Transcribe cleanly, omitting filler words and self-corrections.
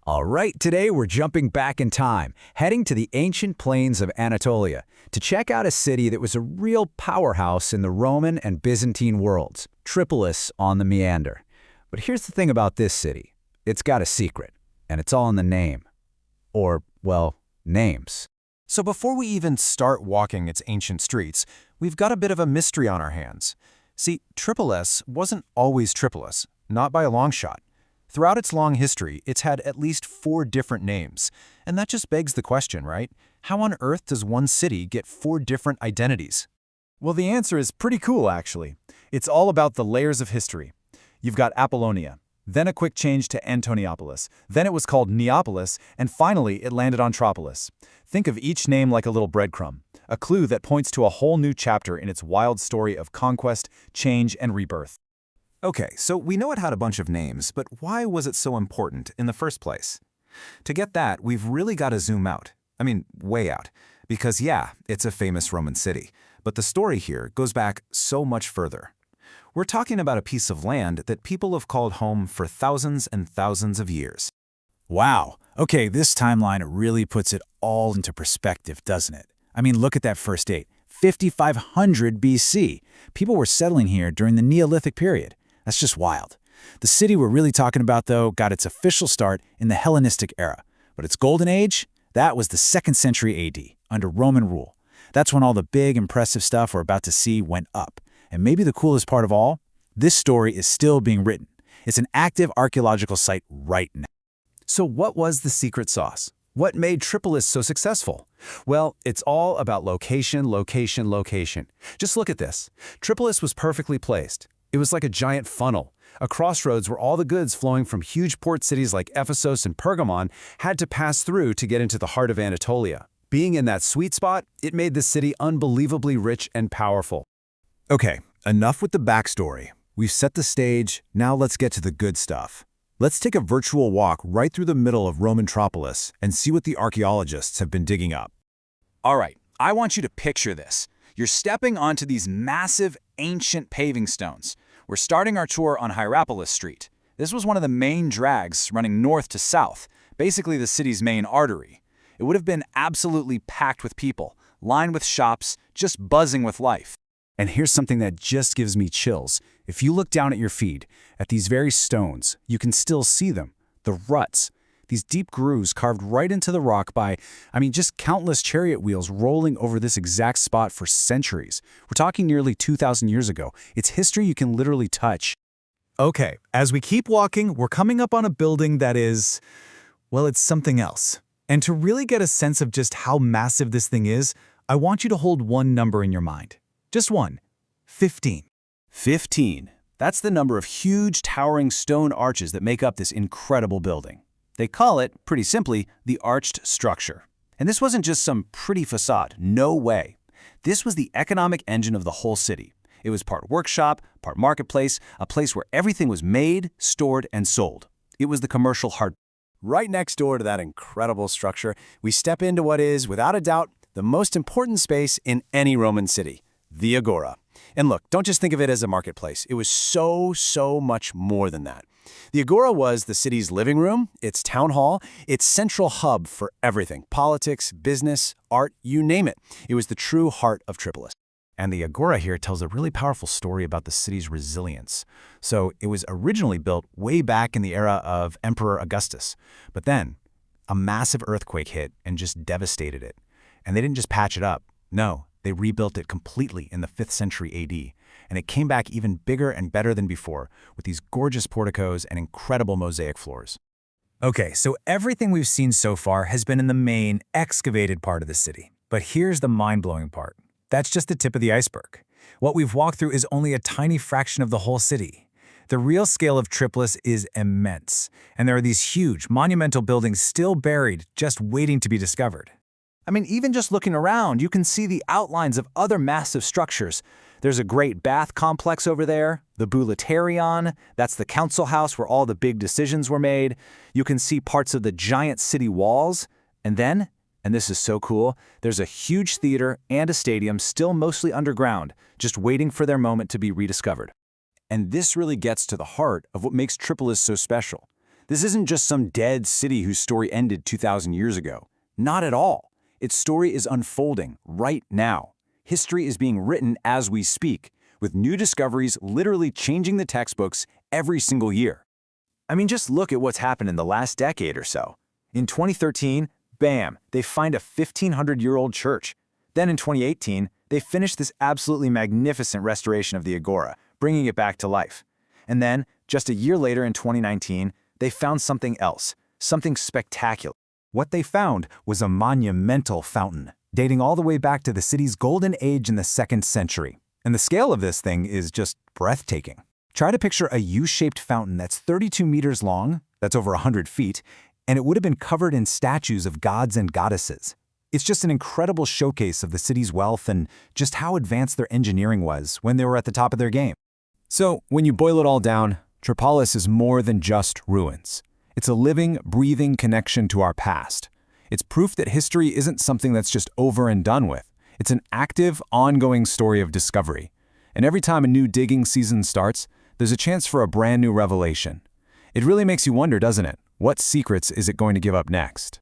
All right, today we're jumping back in time, heading to the ancient plains of Anatolia to check out a city that was a real powerhouse in the Roman and Byzantine worlds, Tripolis on the Meander. But here's the thing about this city. It's got a secret, and it's all in the name. Or, well, names. So before we even start walking its ancient streets, we've got a bit of a mystery on our hands. See, Tripolis wasn't always Tripolis, not by a long shot. Throughout its long history, it's had at least 4 different names. And that just begs the question, right? How on earth does one city get 4 different identities? Well, the answer is pretty cool, actually. It's all about the layers of history. You've got Apollonia, then a quick change to Antoniopolis, then it was called Neapolis, and finally it landed on Tripolis. Think of each name like a little breadcrumb, a clue that points to a whole new chapter in its wild story of conquest, change, and rebirth. Okay, so we know it had a bunch of names, but why was it so important in the first place? To get that, we've really got to zoom out. I mean, way out. Because yeah, it's a famous Roman city, but the story here goes back so much further. We're talking about a piece of land that people have called home for thousands and thousands of years. Wow. Okay, this timeline really puts it all into perspective, doesn't it? I mean, look at that first date, 5500 BC. People were settling here during the Neolithic period. That's just wild. The city we're really talking about, though, got its official start in the Hellenistic era. But its golden age? That was the 2nd century AD, under Roman rule. That's when all the big, impressive stuff we're about to see went up. And maybe the coolest part of all, this story is still being written. It's an active archaeological site right now. So what was the secret sauce? What made Tripolis so successful? Well, it's all about location, location, location. Just look at this. Tripolis was perfectly placed. It was like a giant funnel, a crossroads where all the goods flowing from huge port cities like Ephesus and Pergamon had to pass through to get into the heart of Anatolia. Being in that sweet spot, it made the city unbelievably rich and powerful. Okay, enough with the backstory. We've set the stage, now let's get to the good stuff. Let's take a virtual walk right through the middle of Roman Tripolis and see what the archaeologists have been digging up. All right, I want you to picture this. You're stepping onto these massive, ancient paving stones. We're starting our tour on Hierapolis Street. This was one of the main drags running north to south, basically the city's main artery. It would have been absolutely packed with people, lined with shops, just buzzing with life. And here's something that just gives me chills. If you look down at your feet, at these very stones, you can still see them, the ruts. These deep grooves carved right into the rock by, just countless chariot wheels rolling over this exact spot for centuries. We're talking nearly 2,000 years ago. It's history you can literally touch. Okay, as we keep walking, we're coming up on a building that is, well, it's something else. And to really get a sense of just how massive this thing is, I want you to hold one number in your mind. Just one. 15. 15. That's the number of huge, towering stone arches that make up this incredible building. They call it, pretty simply, the arched structure. And this wasn't just some pretty facade, no way. This was the economic engine of the whole city. It was part workshop, part marketplace, a place where everything was made, stored, and sold. It was the commercial heart. Right next door to that incredible structure, we step into what is, without a doubt, the most important space in any Roman city, the Agora. And look, don't just think of it as a marketplace. It was so much more than that. The Agora was the city's living room, its town hall, its central hub for everything. Politics, business, art, you name it. It was the true heart of Tripolis. And the Agora here tells a really powerful story about the city's resilience. So it was originally built way back in the era of Emperor Augustus. But then a massive earthquake hit and just devastated it. And they didn't just patch it up. No, they rebuilt it completely in the 5th century AD. And it came back even bigger and better than before, with these gorgeous porticos and incredible mosaic floors. Okay, so everything we've seen so far has been in the main, excavated part of the city. But here's the mind-blowing part. That's just the tip of the iceberg. What we've walked through is only a tiny fraction of the whole city. The real scale of Tripolis is immense, and there are these huge, monumental buildings still buried, just waiting to be discovered. Even just looking around, you can see the outlines of other massive structures. There's a great bath complex over there, the Boulaterion, that's the council house where all the big decisions were made. You can see parts of the giant city walls. And then, and this is so cool, there's a huge theater and a stadium still mostly underground, just waiting for their moment to be rediscovered. And this really gets to the heart of what makes Tripolis so special. This isn't just some dead city whose story ended 2,000 years ago. Not at all. Its story is unfolding right now. History is being written as we speak, with new discoveries literally changing the textbooks every single year. I mean, just look at what's happened in the last decade or so. In 2013, bam, they find a 1,500-year-old church. Then in 2018, they finished this absolutely magnificent restoration of the Agora, bringing it back to life. And then, just a year later in 2019, they found something else, something spectacular. What they found was a monumental fountain, dating all the way back to the city's golden age in the 2nd century. And the scale of this thing is just breathtaking. Try to picture a U-shaped fountain that's 32 meters long, that's over 100 feet, and it would have been covered in statues of gods and goddesses. It's just an incredible showcase of the city's wealth and just how advanced their engineering was when they were at the top of their game. So, when you boil it all down, Tripolis is more than just ruins. It's a living, breathing connection to our past. It's proof that history isn't something that's just over and done with. It's an active, ongoing story of discovery. And every time a new digging season starts, there's a chance for a brand new revelation. It really makes you wonder, doesn't it? What secrets is it going to give up next?